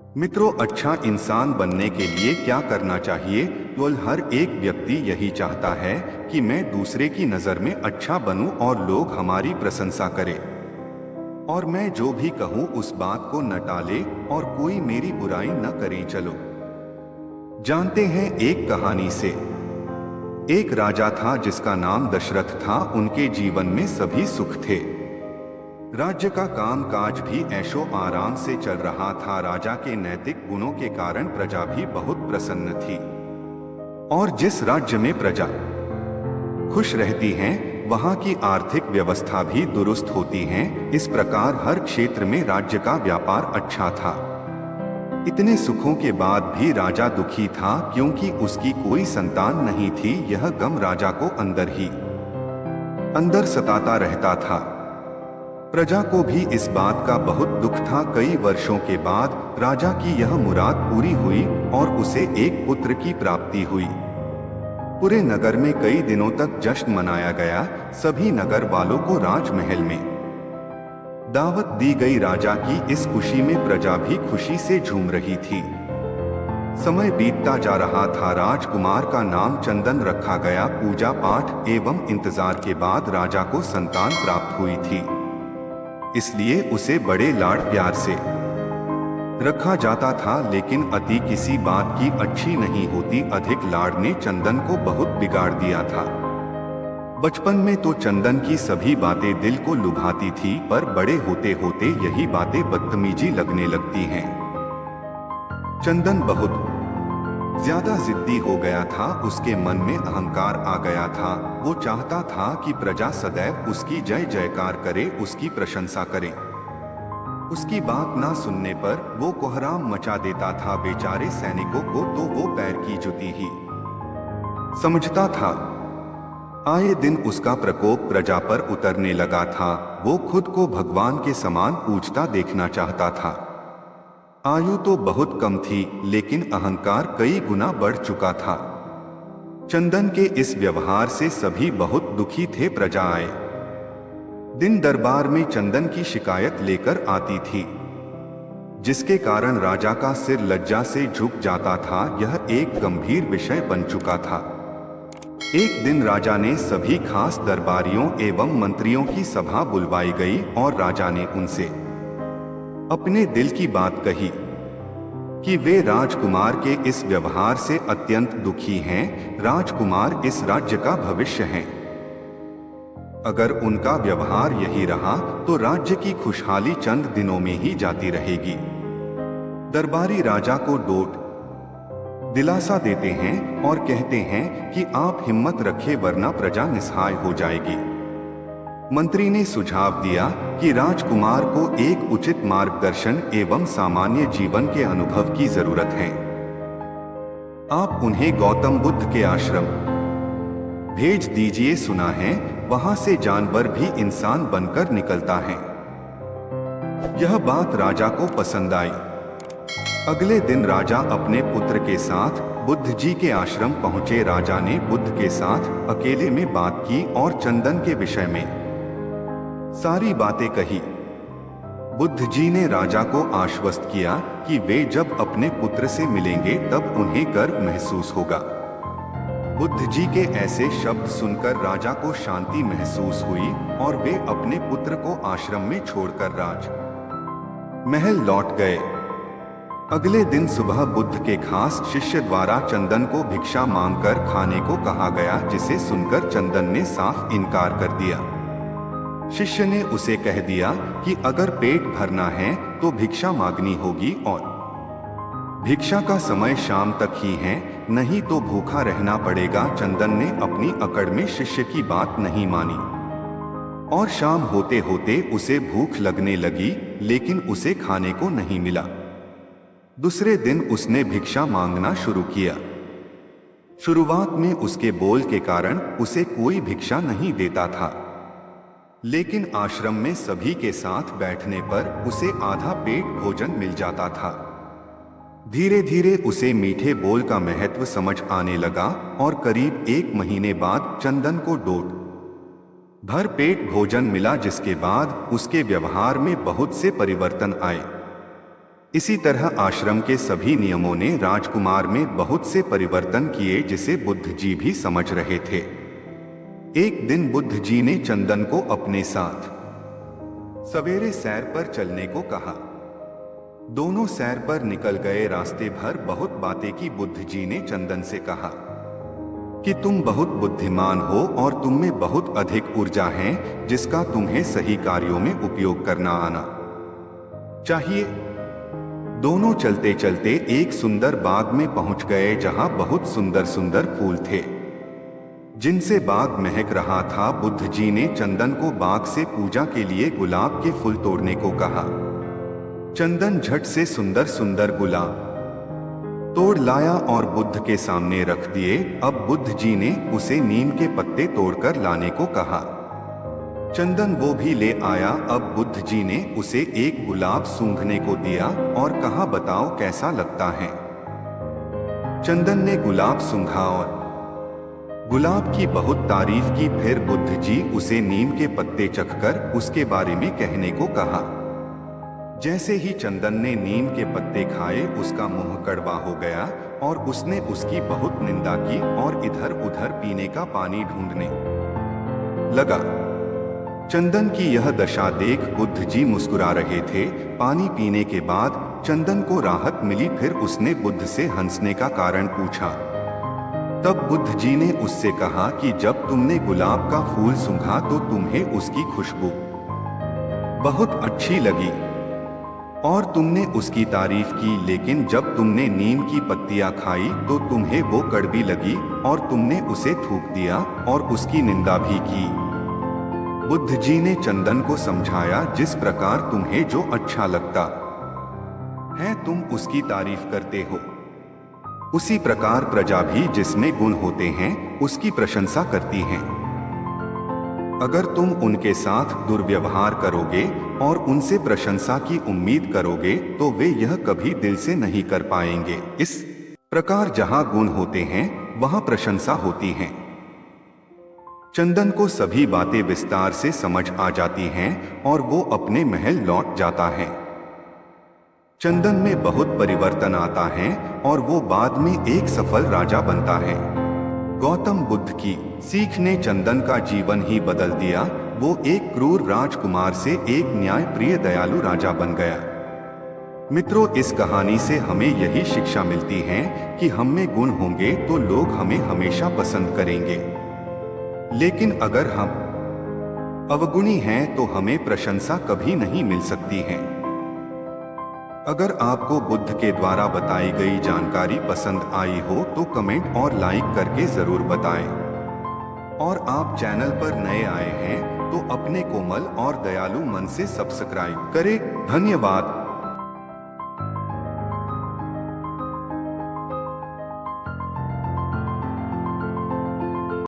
मित्रों, अच्छा इंसान बनने के लिए क्या करना चाहिए? केवल हर एक व्यक्ति यही चाहता है कि मैं दूसरे की नज़र में अच्छा बनूं और लोग हमारी प्रशंसा करें और मैं जो भी कहूं उस बात को न टाले और कोई मेरी बुराई न करे। चलो जानते हैं एक कहानी से। एक राजा था जिसका नाम दशरथ था। उनके जीवन में सभी सुख थे। राज्य का काम काज भी ऐशो आराम से चल रहा था। राजा के नैतिक गुणों के कारण प्रजा भी बहुत प्रसन्न थी और जिस राज्य में प्रजा खुश रहती हैं, वहां की आर्थिक व्यवस्था भी दुरुस्त होती है। इस प्रकार हर क्षेत्र में राज्य का व्यापार अच्छा था। इतने सुखों के बाद भी राजा दुखी था क्योंकि उसकी कोई संतान नहीं थी। यह गम राजा को अंदर ही अंदर सताता रहता था। प्रजा को भी इस बात का बहुत दुख था। कई वर्षों के बाद राजा की यह मुराद पूरी हुई और उसे एक पुत्र की प्राप्ति हुई। पूरे नगर में कई दिनों तक जश्न मनाया गया। सभी नगर वालों को राजमहल में दावत दी गई। राजा की इस खुशी में प्रजा भी खुशी से झूम रही थी। समय बीतता जा रहा था। राजकुमार का नाम चंदन रखा गया। पूजा पाठ एवं इंतजार के बाद राजा को संतान प्राप्त हुई थी, इसलिए उसे बड़े लाड प्यार से रखा जाता था। लेकिन अति किसी बात की अच्छी नहीं होती। अधिक लाड ने चंदन को बहुत बिगाड़ दिया था। बचपन में तो चंदन की सभी बातें दिल को लुभाती थी, पर बड़े होते होते यही बातें बदतमीजी लगने लगती हैं। चंदन बहुत ज्यादा जिद्दी हो गया था। उसके मन में अहंकार आ गया था। वो चाहता था कि प्रजा सदैव उसकी जय जयकार करे, उसकी प्रशंसा करे। उसकी बात ना सुनने पर वो कोहराम मचा देता था। बेचारे सैनिकों को तो वो पैर की जुती ही समझता था। आए दिन उसका प्रकोप प्रजा पर उतरने लगा था। वो खुद को भगवान के समान पूजता देखना चाहता था। आयु तो बहुत कम थी, लेकिन अहंकार कई गुना बढ़ चुका था। चंदन के इस व्यवहार से सभी बहुत दुखी थे। प्रजा आए दिन दरबार में चंदन की शिकायत लेकर आती थी, जिसके कारण राजा का सिर लज्जा से झुक जाता था। यह एक गंभीर विषय बन चुका था। एक दिन राजा ने सभी खास दरबारियों एवं मंत्रियों की सभा बुलवाई गई और राजा ने उनसे अपने दिल की बात कही कि वे राजकुमार के इस व्यवहार से अत्यंत दुखी हैं। राजकुमार इस राज्य का भविष्य हैं। अगर उनका व्यवहार यही रहा तो राज्य की खुशहाली चंद दिनों में ही जाती रहेगी। दरबारी राजा को डोट दिलासा देते हैं और कहते हैं कि आप हिम्मत रखें, वरना प्रजा निस्सहाय हो जाएगी। मंत्री ने सुझाव दिया कि राजकुमार को एक उचित मार्गदर्शन एवं सामान्य जीवन के अनुभव की जरूरत है। आप उन्हें गौतम बुद्ध के आश्रम भेज दीजिए। सुना है वहां से जानवर भी इंसान बनकर निकलता है। यह बात राजा को पसंद आई। अगले दिन राजा अपने पुत्र के साथ बुद्ध जी के आश्रम पहुंचे। राजा ने बुद्ध के साथ अकेले में बात की और चंदन के विषय में सारी बातें कही। बुद्ध जी ने राजा को आश्वस्त किया कि वे जब अपने पुत्र से मिलेंगे तब उन्हें गर्व महसूस होगा। बुद्ध जी के ऐसे शब्द सुनकर राजा को शांति महसूस हुई और वे अपने पुत्र को आश्रम में छोड़कर राज महल लौट गए। अगले दिन सुबह बुद्ध के खास शिष्य द्वारा चंदन को भिक्षा मांगकर खाने को कहा गया, जिसे सुनकर चंदन ने साफ इनकार कर दिया। शिष्य ने उसे कह दिया कि अगर पेट भरना है तो भिक्षा मांगनी होगी और भिक्षा का समय शाम तक ही है, नहीं तो भूखा रहना पड़ेगा। चंदन ने अपनी अकड़ में शिष्य की बात नहीं मानी और शाम होते होते उसे भूख लगने लगी, लेकिन उसे खाने को नहीं मिला। दूसरे दिन उसने भिक्षा मांगना शुरू किया। शुरुआत में उसके बोल के कारण उसे कोई भिक्षा नहीं देता था, लेकिन आश्रम में सभी के साथ बैठने पर उसे आधा पेट भोजन मिल जाता था। धीरे धीरे उसे मीठे बोल का महत्व समझ आने लगा और करीब 1 महीने बाद चंदन को डोट भर पेट भोजन मिला, जिसके बाद उसके व्यवहार में बहुत से परिवर्तन आए। इसी तरह आश्रम के सभी नियमों ने राजकुमार में बहुत से परिवर्तन किए जिसे बुद्ध जी भी समझ रहे थे। एक दिन बुद्ध जी ने चंदन को अपने साथ सवेरे सैर पर चलने को कहा। दोनों सैर पर निकल गए। रास्ते भर बहुत बातें की। बुद्ध जी ने चंदन से कहा कि तुम बहुत बुद्धिमान हो और तुम में बहुत अधिक ऊर्जा है जिसका तुम्हें सही कार्यों में उपयोग करना आना चाहिए। दोनों चलते चलते एक सुंदर बाग में पहुंच गए जहां बहुत सुंदर सुंदर फूल थे जिनसे बाग महक रहा था। बुद्ध जी ने चंदन को बाग से पूजा के लिए गुलाब के फूल तोड़ने को कहा। चंदन झट से सुंदर सुंदर गुलाब तोड़ लाया और बुद्ध के सामने रख दिए। अब बुद्ध जी ने उसे नीम के पत्ते तोड़कर लाने को कहा। चंदन वो भी ले आया। अब बुद्ध जी ने उसे एक गुलाब सूंघने को दिया और कहा, बताओ कैसा लगता है। चंदन ने गुलाब सूंघा और गुलाब की बहुत तारीफ की। फिर बुद्ध जी उसे नीम के पत्ते चखकर उसके बारे में कहने को कहा। जैसे ही चंदन ने नीम के पत्ते खाए उसका मुंह कड़वा हो गया और उसने उसकी बहुत निंदा की और इधर उधर पीने का पानी ढूंढने लगा। चंदन की यह दशा देख बुद्ध जी मुस्कुरा रहे थे। पानी पीने के बाद चंदन को राहत मिली। फिर उसने बुद्ध से हंसने का कारण पूछा। तब बुद्ध जी ने उससे कहा कि जब तुमने गुलाब का फूल सूंघा तो तुम्हें उसकी खुशबू बहुत अच्छी लगी और तुमने उसकी तारीफ की, लेकिन जब तुमने नीम की पत्तियां खाई तो तुम्हें वो कड़वी लगी और तुमने उसे थूक दिया और उसकी निंदा भी की। बुद्ध जी ने चंदन को समझाया, जिस प्रकार तुम्हें जो अच्छा लगता है तुम उसकी तारीफ करते हो, उसी प्रकार प्रजा भी जिसमें गुण होते हैं उसकी प्रशंसा करती है। अगर तुम उनके साथ दुर्व्यवहार करोगे और उनसे प्रशंसा की उम्मीद करोगे तो वे यह कभी दिल से नहीं कर पाएंगे। इस प्रकार जहां गुण होते हैं वहां प्रशंसा होती है। चंदन को सभी बातें विस्तार से समझ आ जाती हैं और वो अपने महल लौट जाता है। चंदन में बहुत परिवर्तन आता है और वो बाद में एक सफल राजा बनता है। गौतम बुद्ध की सीख ने चंदन का जीवन ही बदल दिया। वो एक क्रूर राजकुमार से एक न्यायप्रिय दयालु राजा बन गया। मित्रों, इस कहानी से हमें यही शिक्षा मिलती है कि हम में गुण होंगे तो लोग हमें हमेशा पसंद करेंगे, लेकिन अगर हम अवगुणी हैं तो हमें प्रशंसा कभी नहीं मिल सकती है। अगर आपको बुद्ध के द्वारा बताई गई जानकारी पसंद आई हो तो कमेंट और लाइक करके जरूर बताएं। और आप चैनल पर नए आए हैं तो अपने कोमल और दयालु मन से सब्सक्राइब करें। धन्यवाद।